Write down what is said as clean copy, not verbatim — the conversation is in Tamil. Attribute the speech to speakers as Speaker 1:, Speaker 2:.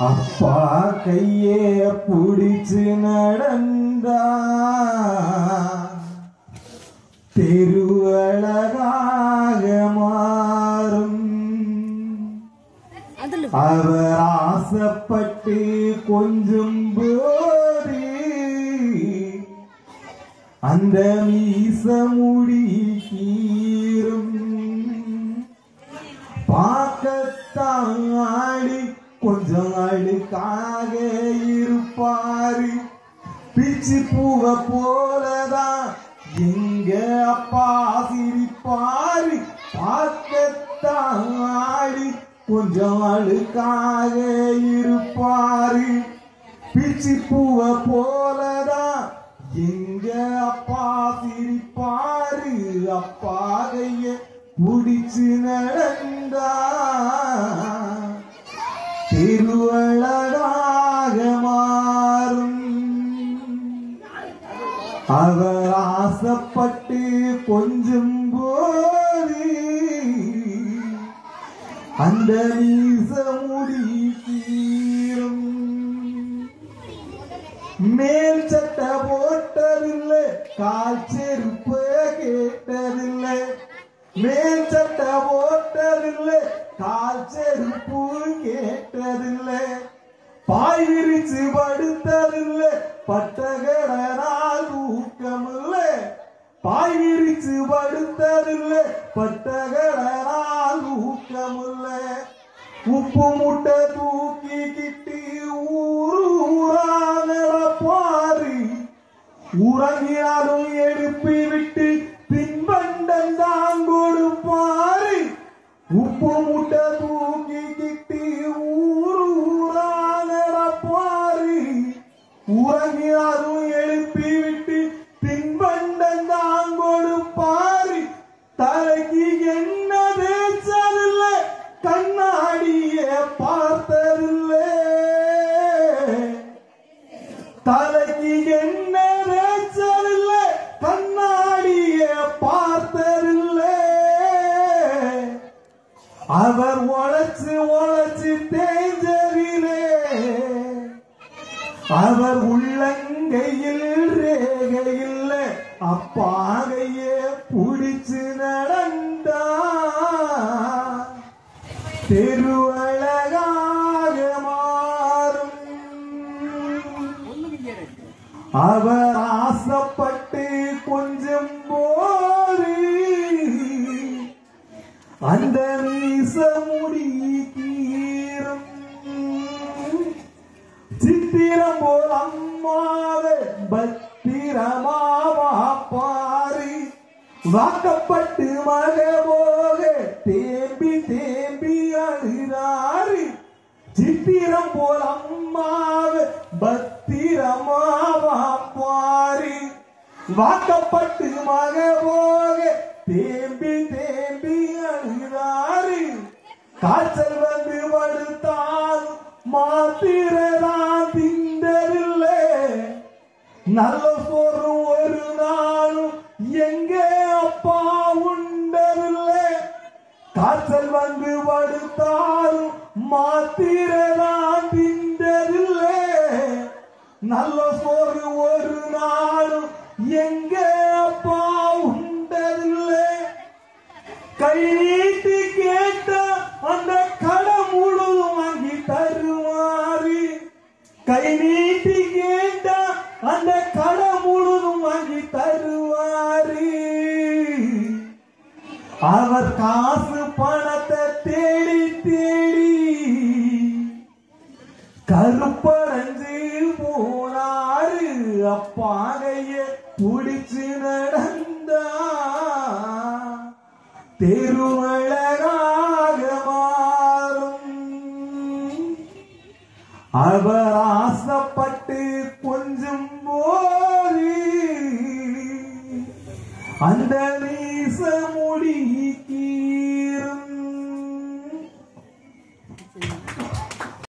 Speaker 1: அப்பா கையே புடிச்சு நடந்தா தெருவழகாக மாறும். அவர் ஆசைப்பட்டு கொஞ்சம் போது அந்த மீச முடி கீரும். பார்க்கத்தான் ஆடி கொஞ்சம் அழுக்காக இருப்பாரு. பிச்சு பூவ போலதான் எங்க அப்பா சிரிப்பாரு. பார்க்கத்தான் ஆடி கொஞ்சம் அழுக்காக இருப்பாரு. பிச்சு பூவ போலதான் எங்க அப்பா சிரிப்பாரு. அப்பா கைய புடிச்சு நடந்தா திருவழகாக மாறும். அவர் ஆசைப்பட்டு கொஞ்சம் போது அந்த மீச முடி கீரும். மேல் சட்டை போட்டதில்லை, கால் செருப்பு கேட்டதில்லை. மேல் சட்டை போட்டதில்லை, கால் செருப்பு கேட்டதில்லை. பாய் விரிச்சு படுத்ததில்லை, பட்டகடனால் தூக்கமில்லை. பாய் விரிச்சு படுத்ததில்லை, பட்டகடனால் தூக்கமில்லை. உப்பு முட்டை தூக்கிக்கிட்டு ஊரூரா நடப்பாரு. உறங்கினாலும் எழுப்பி விட்டு பின்பண்டம் தான் கொடுப்பாரு. உப்பு முட்டை தூக்கிக்கிட்டு ஊரூரா நடப்பாரு. உறங்கினாலும் எழுப்பி விட்டு பின்பண்டம் தான் கொடுப்பாரு. தலைக்கு என்ன தேய்ச்சதில்லை, கண்ணாடிய பார்த்ததில்லை. தலைக்கு என்ன தேய்ச்சதில்லை, கண்ணாடிய பார்த்ததில்லை. அவர் உழைச்சு உழைச்சு தேஞ்சதிலே அவர் உள்ளங்கையில் ரேகையில் அப்பாகையே புடிச்சு நடந்தா தெருவழகாக மாறும். அவர் ஆசைப்பட்டு கொஞ்சம் போது அந்த மீச முடி கீரும். சித்திரம் போல் அம்மாவே பத்திரமாவா பாரு. வாக்கப்பட்டு மக போக தேம்பி தேம்பி அழுதாரு. சித்திரம் போல் அம்மாவே பத்திரமாவா பாரு. வாக்கப்பட்டு மக போக தேம்பி தேம்பி அழுதாரு. காய்ச்சல் வந்து படுத்தால் மாத்திரதான் திண்டதில்லை. நல்ல சோறு ஒரு நாளும் எங்க அப்பா உண்டதில்லை. காய்ச்சல் வந்து படுத்தாலும் மாத்திரதான் திண்டதில்லை. நல்ல சோறு ஒரு நாளும் எங்க அப்பா உண்டதில்லை. கை நீட்டி கேட்ட அந்த கடை முழுதும் வாங்கி தருவாரு. கை நீட்டி கேட்ட அந்த கடை முழுதும் வாங்கி தருவாரு. அவர் காசு பணத்தை தேடி தேடி கருப்படைஞ்சு போனாரு. அப்பாகைய புடிச்சு நடந்தா தெருவழகாக மாறும். அவர் ஆசைப்பட்டு கொஞ்சம் போது அந்த